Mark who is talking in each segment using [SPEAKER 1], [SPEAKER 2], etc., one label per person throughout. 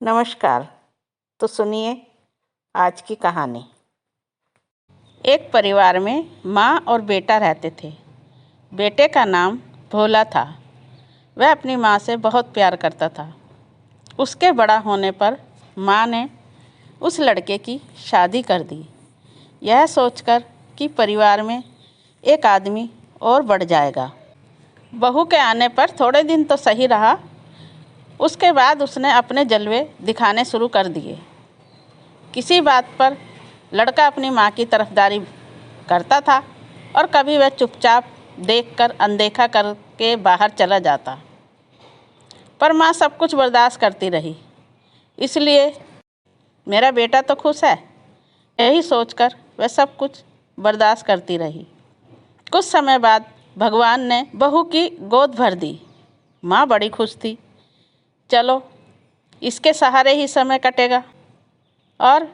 [SPEAKER 1] नमस्कार। तो सुनिए आज की कहानी। एक परिवार में माँ और बेटा रहते थे। बेटे का नाम भोला था। वह अपनी माँ से बहुत प्यार करता था। उसके बड़ा होने पर माँ ने उस लड़के की शादी कर दी, यह सोचकर कि परिवार में एक आदमी और बढ़ जाएगा। बहू के आने पर थोड़े दिन तो सही रहा, उसके बाद उसने अपने जलवे दिखाने शुरू कर दिए। किसी बात पर लड़का अपनी माँ की तरफदारी करता था और कभी वह चुपचाप देखकर अनदेखा करके बाहर चला जाता। पर माँ सब कुछ बर्दाश्त करती रही, इसलिए मेरा बेटा तो खुश है, यही सोचकर वह सब कुछ बर्दाश्त करती रही। कुछ समय बाद भगवान ने बहू की गोद भर दी। माँ बड़ी खुश थी। चलो, इसके सहारे ही समय कटेगा और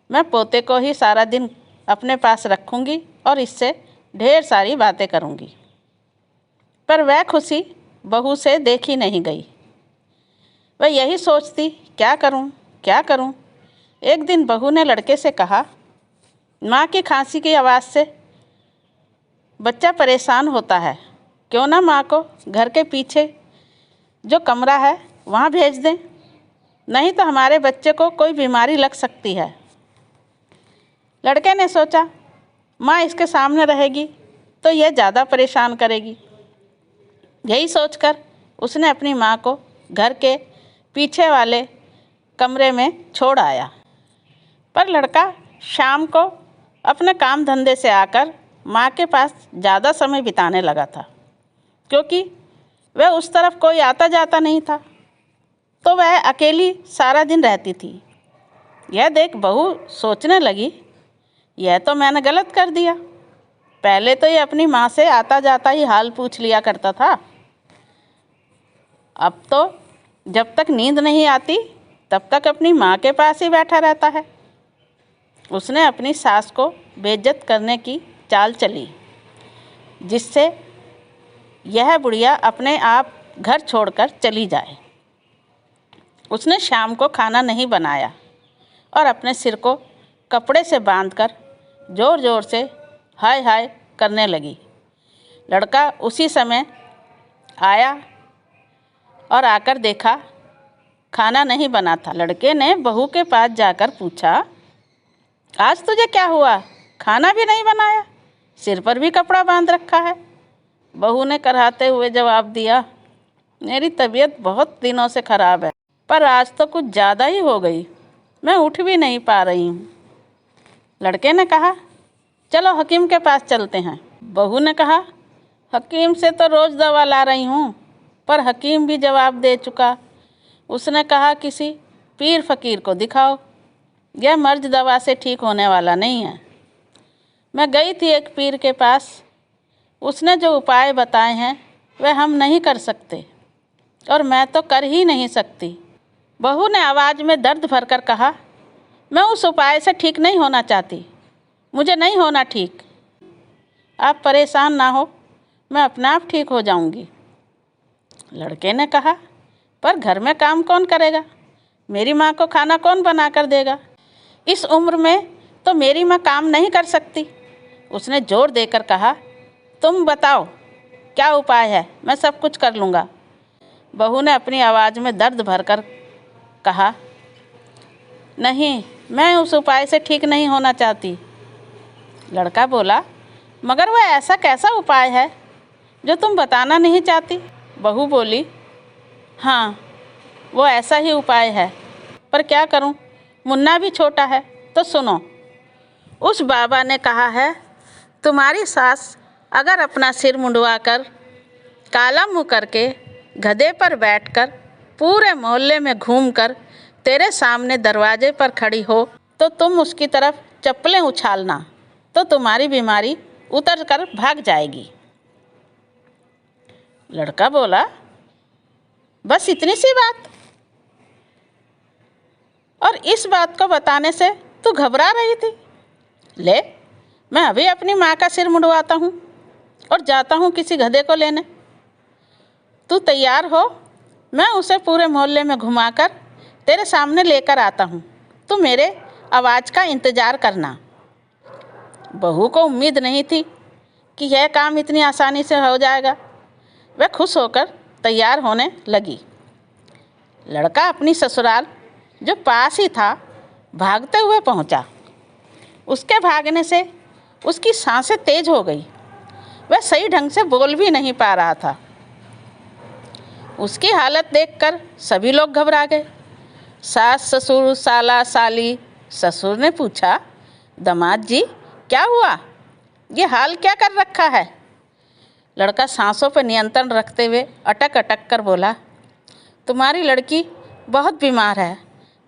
[SPEAKER 1] मैं पोते को ही सारा दिन अपने पास रखूँगी और इससे ढेर सारी बातें करूँगी। पर वह खुशी बहू से देखी नहीं गई। वह यही सोचती, क्या करूँ। एक दिन बहू ने लड़के से कहा, माँ की खांसी की आवाज़ से बच्चा परेशान होता है, क्यों ना माँ को घर के पीछे जो कमरा है वहाँ भेज दें, नहीं तो हमारे बच्चे को कोई बीमारी लग सकती है। लड़के ने सोचा, माँ इसके सामने रहेगी तो यह ज़्यादा परेशान करेगी। यही सोचकर उसने अपनी माँ को घर के पीछे वाले कमरे में छोड़ आया। पर लड़का शाम को अपने काम धंधे से आकर माँ के पास ज़्यादा समय बिताने लगा था, क्योंकि वह उस तरफ कोई आता जाता नहीं था, तो वह अकेली सारा दिन रहती थी। यह देख बहू सोचने लगी, यह तो मैंने गलत कर दिया। पहले तो ये अपनी माँ से आता जाता ही हाल पूछ लिया करता था, अब तो जब तक नींद नहीं आती तब तक अपनी माँ के पास ही बैठा रहता है। उसने अपनी सास को बेइज्जत करने की चाल चली, जिससे यह बुढ़िया अपने आप घर छोड़कर चली जाए। उसने शाम को खाना नहीं बनाया और अपने सिर को कपड़े से बांधकर ज़ोर ज़ोर से हाय हाय करने लगी। लड़का उसी समय आया और आकर देखा खाना नहीं बना था। लड़के ने बहू के पास जाकर पूछा, आज तुझे क्या हुआ, खाना भी नहीं बनाया, सिर पर भी कपड़ा बांध रखा है। बहू ने कराहते हुए जवाब दिया, मेरी तबीयत बहुत दिनों से ख़राब है, पर आज तो कुछ ज़्यादा ही हो गई, मैं उठ भी नहीं पा रही हूँ। लड़के ने कहा, चलो हकीम के पास चलते हैं। बहू ने कहा, हकीम से तो रोज़ दवा ला रही हूँ। पर हकीम भी जवाब दे चुका। उसने कहा, किसी पीर फकीर को दिखाओ, यह मर्ज दवा से ठीक होने वाला नहीं है। मैं गई थी एक पीर के पास, उसने जो उपाय बताए हैं वह हम नहीं कर सकते और मैं तो कर ही नहीं सकती। बहू ने आवाज़ में दर्द भरकर कहा, मैं उस उपाय से ठीक नहीं होना चाहती, मुझे नहीं होना ठीक। आप परेशान ना हो, मैं अपने आप ठीक हो जाऊंगी। लड़के ने कहा, पर घर में काम कौन करेगा, मेरी माँ को खाना कौन बना कर देगा, इस उम्र में तो मेरी माँ काम नहीं कर सकती। उसने जोर देकर कहा, तुम बताओ क्या उपाय है, मैं सब कुछ कर लूँगा। बहू ने अपनी आवाज़ में दर्द भरकर कहा, नहीं, मैं उस उपाय से ठीक नहीं होना चाहती। लड़का बोला, मगर वह ऐसा कैसा उपाय है जो तुम बताना नहीं चाहती। बहू बोली, हाँ, वो ऐसा ही उपाय है, पर क्या करूं, मुन्ना भी छोटा है। तो सुनो, उस बाबा ने कहा है, तुम्हारी सास अगर अपना सिर मुंडवाकर काला मुँह करके गधे पर बैठकर पूरे मोहल्ले में घूमकर तेरे सामने दरवाजे पर खड़ी हो तो तुम उसकी तरफ चप्पलें उछालना, तो तुम्हारी बीमारी उतर कर भाग जाएगी। लड़का बोला, बस इतनी सी बात, और इस बात को बताने से तू घबरा रही थी। ले, मैं अभी अपनी माँ का सिर मुंडवाता हूँ और जाता हूँ किसी गधे को लेने। तू तैयार हो, मैं उसे पूरे मोहल्ले में घुमाकर तेरे सामने लेकर आता हूँ, तू मेरे आवाज़ का इंतज़ार करना। बहू को उम्मीद नहीं थी कि यह काम इतनी आसानी से हो जाएगा। वह खुश होकर तैयार होने लगी। लड़का अपनी ससुराल, जो पास ही था, भागते हुए पहुंचा। उसके भागने से उसकी सांसें तेज हो गई। वह सही ढंग से बोल भी नहीं पा रहा था। उसकी हालत देखकर सभी लोग घबरा गए। सास, ससुर, साला, साली। ससुर ने पूछा, दामाद जी क्या हुआ, ये हाल क्या कर रखा है? लड़का सांसों पर नियंत्रण रखते हुए अटक अटक कर बोला, तुम्हारी लड़की बहुत बीमार है।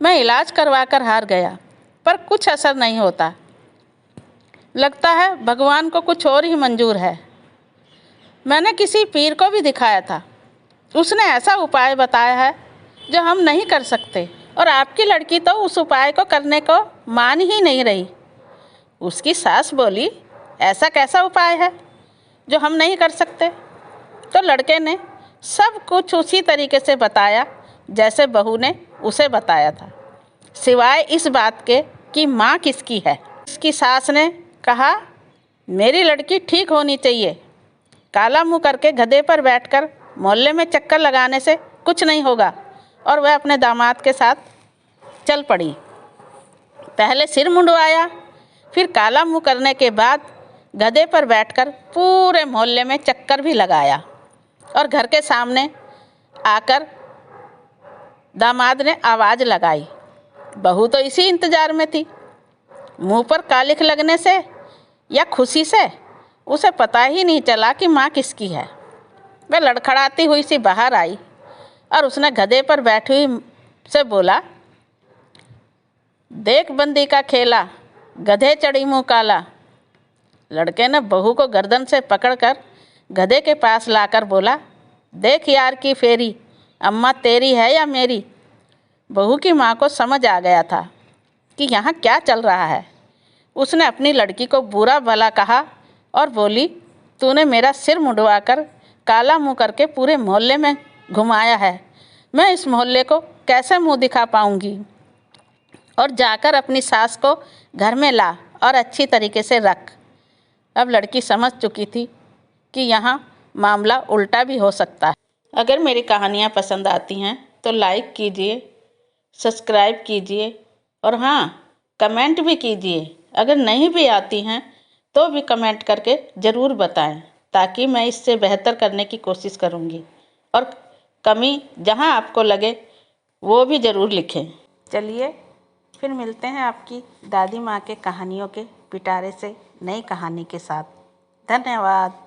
[SPEAKER 1] मैं इलाज करवा कर हार गया, पर कुछ असर नहीं होता। लगता है भगवान को कुछ और ही मंजूर है। मैंने किसी पीर को भी दिखाया था, उसने ऐसा उपाय बताया है जो हम नहीं कर सकते, और आपकी लड़की तो उस उपाय को करने को मान ही नहीं रही। उसकी सास बोली, ऐसा कैसा उपाय है जो हम नहीं कर सकते? तो लड़के ने सब कुछ उसी तरीके से बताया जैसे बहू ने उसे बताया था, सिवाय इस बात के कि माँ किसकी है। उसकी सास ने कहा, मेरी लड़की ठीक होनी चाहिए। काला मुंह करके गधे पर बैठकर मोहल्ले में चक्कर लगाने से कुछ नहीं होगा। और वह अपने दामाद के साथ चल पड़ी। पहले सिर मुंडवाया, फिर काला मुंह करने के बाद गधे पर बैठकर पूरे मोहल्ले में चक्कर भी लगाया। और घर के सामने आकर दामाद ने आवाज़ लगाई। बहू तो इसी इंतज़ार में थी। मुंह पर कालिख लगने से या खुशी से उसे पता ही नहीं चला कि माँ किसकी है। वह लड़खड़ाती हुई सी बाहर आई और उसने गधे पर बैठी हुई से बोला, देख बंदी का खेला, गधे चढ़ी मुँह काला। लड़के ने बहू को गर्दन से पकड़कर गधे के पास लाकर बोला, देख यार की फेरी, अम्मा तेरी है या मेरी? बहू की माँ को समझ आ गया था कि यहाँ क्या चल रहा है। उसने अपनी लड़की को बुरा भला कहा और बोली, तूने मेरा सिर मुंडवाकर काला मुंह करके पूरे मोहल्ले में घुमाया है। मैं इस मोहल्ले को कैसे मुंह दिखा पाऊंगी? और जाकर अपनी सास को घर में ला और अच्छी तरीके से रख। अब लड़की समझ चुकी थी कि यहाँ मामला उल्टा भी हो सकता है। अगर मेरी कहानियाँ पसंद आती हैं तो लाइक कीजिए, सब्सक्राइब कीजिए और हाँ, कमेंट भी कीजिए। अगर नहीं भी आती हैं तो भी कमेंट करके ज़रूर बताएं, ताकि मैं इससे बेहतर करने की कोशिश करूँगी। और कमी जहाँ आपको लगे वो भी ज़रूर लिखें। चलिए फिर मिलते हैं आपकी दादी माँ के कहानियों के पिटारे से नई कहानी के साथ। धन्यवाद।